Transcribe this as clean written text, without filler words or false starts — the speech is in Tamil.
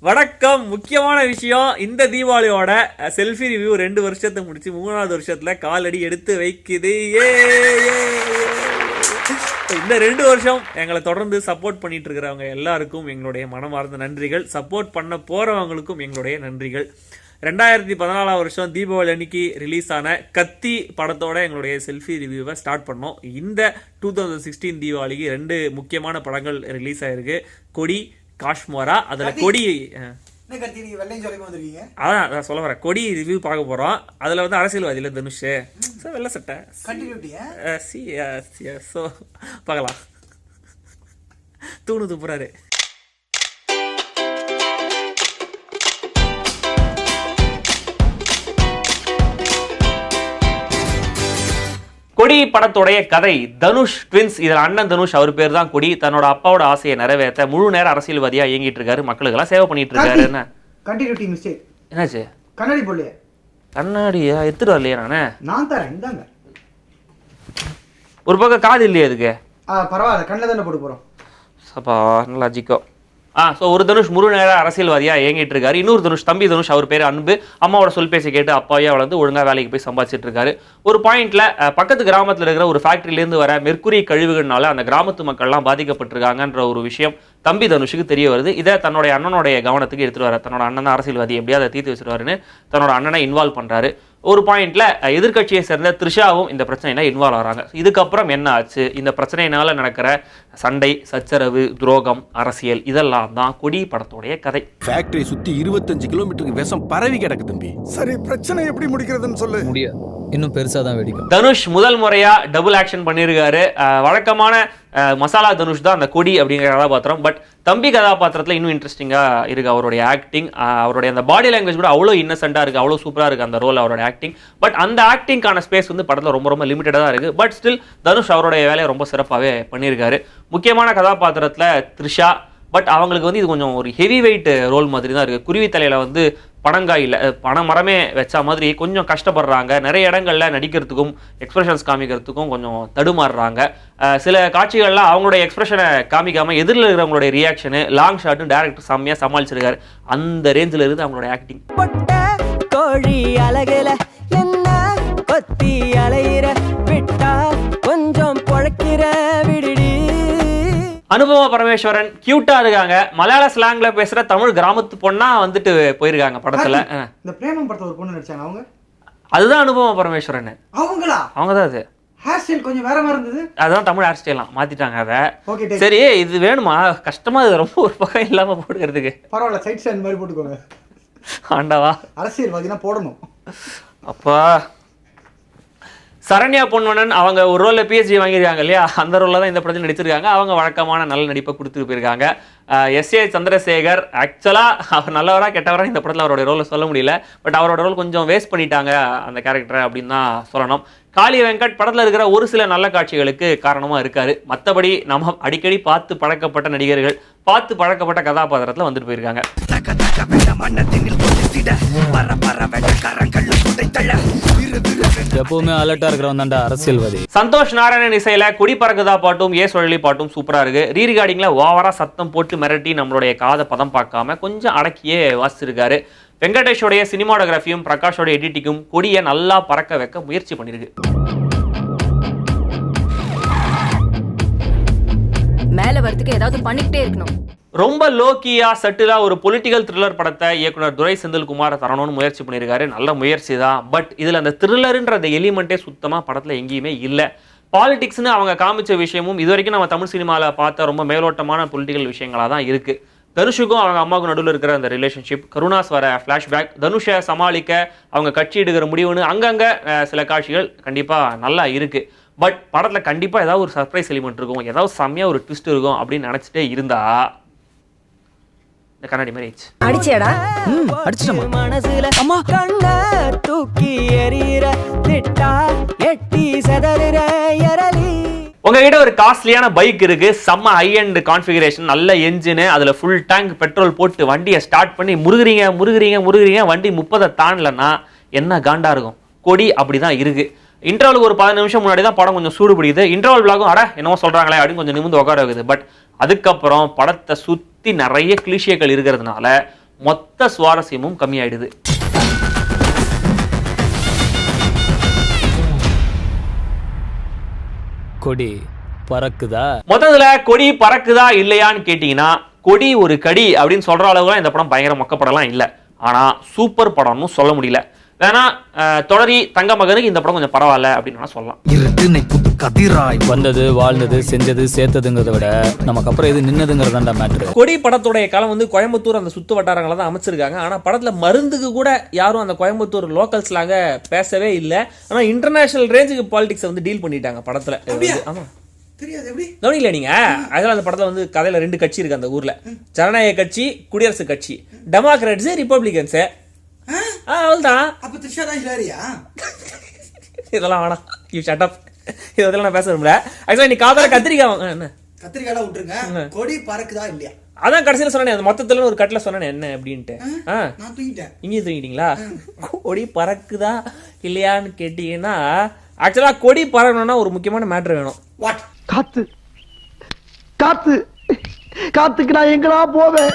வணக்கம். முக்கியமான விஷயம், இந்த தீபாவளியோட செல்ஃபி ரிவ்யூ 2 வருஷத்தை முடிச்சு 3வது வருஷத்துல காலடி எடுத்து வைக்குது. இந்த 2 வருஷம் எங்களை தொடர்ந்து சப்போர்ட் பண்ணிட்டு இருக்கிறவங்க எல்லாருக்கும் எங்களுடைய மனமார்ந்த நன்றிகள். சப்போர்ட் பண்ண போறவங்களுக்கும் எங்களுடைய நன்றிகள். 2014 வருஷம் தீபாவளி அன்னைக்கு ரிலீஸ் ஆன கத்தி படத்தோட எங்களுடைய செல்ஃபி ரிவ்யூவை ஸ்டார்ட் பண்ணோம். இந்த 2016 தீபாவளிக்கு 2 முக்கியமான படங்கள் ரிலீஸ் ஆயிருக்கு. கொடி, காஷ்மோரா. அதுல கொடி அதான் சொல்ல வரேன். கொடி ரிவ்யூ பார்க்க போறோம். அதுல வந்து அரசியல்வாதியில தனுஷ் வெள்ள சட்டை பார்க்கலாம். தூணு துப்புறாரு. கொடி படத்துடைய கதை, தனுஷ் ட்வின்ஸ். இதில் அண்ணன் தனுஷ், அவர் பேர் தான் கொடி. தன்னோட அப்பாவோட ஆசையை நிறைவேற்ற முழு நேரம் அரசியல்வாதியா இயங்கிட்டு இருக்காரு. மக்களுக்கெல்லாம் சேவை பண்ணிட்டு இருக்காரு. என்ன கண்டினியூட்டி மிஸ்டேக் என்னாச்சு? கண்ணாடி போடலையே. கண்ணாடியா எடுத்துட்டு வரலையா? நான் தரேன், இந்தாங்க. ஒரு பக்கம் காது இல்லையா அதுக்கு? பரவாயில்ல, கண்ணில் தானே போட்டு போகிறோம். சப்பா நல்லா ஜிக்கோ. ஸோ ஒரு தனுஷ் முழு நேர அரசியல்வாதியாக இயங்கிட்டு இருக்காரு. இன்னொரு தனுஷ், தம்பி தனுஷ், அவர் பேர் அன்பு. அம்மாவோட சொல் பேசி கேட்டு அப்பாவே வளர்ந்து ஒழுங்காக வேலைக்கு போய் சம்பாதிச்சிட்டு இருக்காரு. ஒரு பாயிண்ட்ல பக்கத்து கிராமத்தில் இருக்கிற ஒரு ஃபேக்டரியிலேருந்து வர மெர்க்குரி கழிவுகள்னால அந்த கிராமத்து மக்கள்லாம் பாதிக்கப்பட்டிருக்காங்கன்ற ஒரு விஷயம் தம்பி தனுஷுக்கு தெரிய வருது. இதை தன்னுடைய அண்ணனுடைய கவனத்துக்கு எடுத்துட்டு வர, தன்னோட அண்ணன் அரசியல்வாதி எப்படியாவது அதை தீர்த்து வச்சிருவாருன்னு தன்னோட அண்ணனை இன்வால்வ் பண்றாரு. ஒரு பாயிண்ட்ல எதிர்கட்சியை சேர்ந்த த்ரிஷாவும் இந்த பிரச்சனையில இன்வால்வ் ஆகிறாங்க. இதுக்கப்புறம் என்ன ஆச்சு? இந்த பிரச்சனையினால நடக்கிற சண்டை, சச்சரவு, துரோகம், அரசியல், இதெல்லாம் தான் கொடி படத்துடைய கதை. ஃபேக்டரி சுத்தி 25 கிலோமீட்டருக்கு விஷம் பரவி கிடக்கு தம்பி. சரி, பிரச்சனை எப்படி முடிக்கிறதுன்னு சொல்லு. முடியாது, இன்னும் பெருசா தான் வெடிக்கும். தனுஷ் முதல் முறையா டபுள் ஆக்ஷன் பண்ணியிருக்காரு. வழக்கமான மசாலா தனுஷ் தான் அந்த கொடி அப்படிங்கிற கதாபாத்திரம். பட் தம்பி கதாபாத்திரத்தில் இன்னும் இன்ட்ரெஸ்டிங்காக இருக்குது அவருடைய ஆக்டிங். அவருடைய அந்த பாடி லாங்குவேஜ் கூட அவ்வளோ இன்னசென்ட்டாக இருக்குது, அவ்வளோ சூப்பராக இருக்குது அந்த ரோல், அவரோட ஆக்டிங். பட் அந்த ஆக்டிங்கான ஸ்பேஸ் வந்து படத்தில் ரொம்ப ரொம்ப லிமிட்டடாக தான் இருக்குது. பட் ஸ்டில் தனுஷ் அவருடைய வேலையை ரொம்ப சிறப்பாகவே பண்ணியிருக்காரு. முக்கியமான கதாபாத்திரத்தில் த்ரிஷா. பட் அவங்களுக்கு வந்து இது கொஞ்சம் ஒரு ஹெவி வெயிட் ரோல் மாதிரி தான் இருக்குது. குருவி தலையில் வந்து பனங்காயில் பனைமரமே வச்ச மாதிரி கொஞ்சம் கஷ்டப்படுறாங்க. நிறைய இடங்களில் நடிக்கிறதுக்கும் எக்ஸ்பிரஷன்ஸ் காமிக்கிறதுக்கும் கொஞ்சம் தடுமாறுறாங்க. சில காட்சிகள்லாம் அவங்களுடைய எக்ஸ்பிரஷனை காமிக்காமல் எதிரில் இருக்கிறவங்களுடைய ரியாக்ஷனு, லாங் ஷாட்டும் டேரக்டர் செம்மையாக சமாளிச்சிருக்காரு. அந்த ரேஞ்சில் இருந்து அவங்களுடைய ஆக்டிங். கோழி அழகுல என்ன கொத்தி அலையிற விட்டா கொஞ்சம் பொழக்கிற விடுடி. அனுபவ பரமேஸ்வரன் கியூட்டா இருக்காங்க. மலையாள ஸ்லாங்ல பேசுற தமிழ் கிராமத்து பொண்ணா வந்துட்டு போயிருக்காங்க படத்துல. இந்த பிரேமம் படத்துல ஒரு பொண்ணு நடிச்சாங்க, அவங்க அதுதான் அனுபவ பரமேஸ்வரன். அவங்களா? அவங்க தான். அது ஹேர் ஸ்டைல் கொஞ்சம் வேற மாதிரி இருந்தது. அதான் தமிழ் ஹேர் ஸ்டைலாம் மாத்திட்டாங்க அதை. சரி, இது வேணுமா? கஷ்டமா இது ரொம்ப ஒரு பக்கம் இல்லாம போடுறதுக்கு. பரவாயில்ல, சைட் ஸ்டைல் மாதிரி போட்டுக்கோங்க. ஆண்டவா, அரசியல்வாதினா போடணும். அப்பா சரண்யா பொன்வனன் அவங்க ஒரு ரோலில் பிஹெச்டி வாங்கியிருக்காங்க இல்லையா, அந்த ரோலில் தான் இந்த படத்தில் நடிச்சிருக்காங்க. அவங்க வழக்கமான நல்ல நடிப்பை கொடுத்துட்டு போயிருக்காங்க. எஸ்ஏ சந்திரசேகர் ஆக்சுவலாக அவர் நல்லவராக கெட்டவராக இந்த படத்தில் அவருடைய ரோலை சொல்ல முடியல. பட் அவரோட ரோல் கொஞ்சம் வேஸ்ட் பண்ணிட்டாங்க அந்த கேரக்டரை அப்படின்னு தான் சொல்லணும். காளி வெங்கட் படத்தில் இருக்கிற ஒரு சில நல்ல காட்சிகளுக்கு காரணமாக இருக்காரு. மற்றபடி நம்ம அடிக்கடி பார்த்து பழக்கப்பட்ட நடிகர்கள், பார்த்து பழக்கப்பட்ட கதாபாத்திரத்தில் வந்துட்டு போயிருக்காங்க. எப்பவுமே அலர்ட்டா இருக்கிறவன் தான்டா அரசியல்வாதி. சந்தோஷ் நாராயணன் இசையில கொடி பறக்குதா பாட்டும் ஏ சுழலி பாட்டும் சூப்பரா இருக்கு. ரீரிகார்டிங்ல ஓவரா சத்தம் போட்டு மிரட்டி நம்மளுடைய காதை பதம் பார்க்காம கொஞ்சம் அடக்கியே வாசிச்சிருக்காரு. வெங்கடேஷோடைய சினிமாடோகிராஃபியும் பிரகாஷோட எடிட்டிங்கும் கொடியை நல்லா பறக்க வைக்க முயற்சி பண்ணிருக்கு. மேல வரதுக்கு ஏதாவது பண்ணிக்கிட்டே இருக்கணும். ரொம்ப லோக்கியா சட்டிலா ஒரு பொலிட்டிக்கல் த்ரில்லர் படத்தை இயக்குனர் துரை செந்தில்குமார் தரணும்னு முயற்சி பண்ணியிருக்காரு. நல்ல முயற்சி தான். பட் இதில் அந்த த்ரில்லருன்ற அந்த எலிமெண்ட்டே சுத்தமாக படத்தில் எங்கேயுமே இல்லை. பாலிடிக்ஸ்னு அவங்க காமிச்ச விஷயமும் இது வரைக்கும் நம்ம தமிழ் சினிமாவில் பார்த்த ரொம்ப மேலோட்டமான பொலிட்டிக்கல் விஷயங்களாக தான் இருக்குது. தனுஷுக்கும் அவங்க அம்மாவுக்கும் நடுவில் இருக்கிற அந்த ரிலேஷன்ஷிப், கருணாஸ் வர ஃப்ளாஷ்பேக், தனுஷை சமாளிக்க அவங்க கட்சி எடுக்கிற முடிவுன்னு அங்கங்கே சில காட்சிகள் கண்டிப்பாக நல்லா இருக்குது. பட் படத்தில் கண்டிப்பாக ஏதாவது ஒரு சர்ப்ரைஸ் எலிமெண்ட் இருக்கும், ஏதாவது செம்மையாக ஒரு ட்விஸ்ட் இருக்கும் அப்படின்னு நினச்சிட்டே இருந்தா இந்த கண்ணாடி மாதிரி அடிச்சேடா. அடிச்சிட்டமா மனசுல அம்மா கண்ண தூக்கி எறிற திட்டா எட்டி சதறற எரலி. உங்ககிட்ட ஒரு காஸ்ட்லியான பைக் இருக்கு, செம்ம ஹை அண்ட் கான்ஃபிகரேஷன், நல்ல என்ஜின், அதுல ஃபுல் டேங்க் பெட்ரோல் போட்டு வண்டியை ஸ்டார்ட் பண்ணி முருகுறீங்க வண்டி 30 தாண்டலன்னா என்ன காண்டா இருக்கும்? கொடி அப்படிதான் இருக்கு. இன்டர்வலுக்கு ஒரு 15 நிமிஷம் முன்னாடி தான் படம் கொஞ்சம் சூடு பிடிக்குது. இன்டர்வல் பிளாகும் அட என்னமோ சொல்றாங்களே அப்படின்னு கொஞ்சம் நிமிந்து உட்கார வைக்குது. பட் அதுக்கப்புறம் படத்தை சுற்றி நிறைய கிளிஷேக்கள் இருக்கிறதுனால மொத்த சுவாரஸ்யமும் கம்மியாயிடுது. கொடி பறக்குதா? மொத்தத்துல கொடி பறக்குதா இல்லையான்னு கேட்டீங்கன்னா, கொடி ஒரு கடி அப்படின்னு சொல்ற அளவுலாம் இந்த படம் பயங்கர மொக்கப்படலாம் இல்லை. ஆனா சூப்பர் படம்னு சொல்ல முடியல. வேணா தொடரி தங்க மகனுக்கு இந்த படம் கொஞ்சம் பரவாயில்ல அப்படின்னு சொல்லலாம். வந்தது, வாழ்ந்தது, செஞ்சது, சேர்த்ததுங்கிறத விட நமக்கு அப்புறம் எது நின்னதுங்கிறதாண்டா மேட்ரு. கொடி படத்துடைய காலம் வந்து கோயம்புத்தூர் அந்த சுத்து வட்டாரங்களை தான் அமைச்சிருக்காங்க. ஆனா படத்துல மருந்துக்கு கூட யாரும் அந்த கோயம்புத்தூர் லோக்கல்ஸ்லாக பேசவே இல்லை. ஆனா இன்டர்நேஷனல் ரேஞ்சுக்கு பாலிடிக்ஸ் வந்து டீல் பண்ணிட்டாங்க படத்துல. ஆமா, தெரியாது எப்படி கவனிக்கல நீங்க? அதனால அந்த படத்துல வந்து கதையில 2 கட்சி இருக்கு அந்த ஊர்ல. ஜனநாயக கட்சி, குடியரசு கட்சி, டெமோக்ராட்ஸ், ரிப்பப்ளிகன்ஸ். அவ்வளவுதான். அப்ப த்ரிஷா தான் ஹிலாரியா? இதெல்லாம் வேணாம், யூ ஷட் அப். இதெல்லாம் நான் பேச விரும்பல. ஆக்சுவலா நீ காதல கத்திரிக்காய் என்ன கத்திரிக்காய் விட்டுருங்க. கொடி பறக்குதா இல்லையா? அதான் கடைசியில் சொன்னேன், அந்த மொத்தத்துல ஒரு கட்டில சொன்னேன் என்ன அப்படின்ட்டு. நான் தூங்கிட்டேன். இங்கேயும் தூங்கிட்டீங்களா? கொடி பறக்குதா இல்லையான்னு கேட்டீங்கன்னா, ஆக்சுவலா கொடி பறக்கணும்னா ஒரு முக்கியமான மேட்டர் வேணும். வாட்? காத்து காத்து காத்துக்கு நான் எங்கடா போவேன்?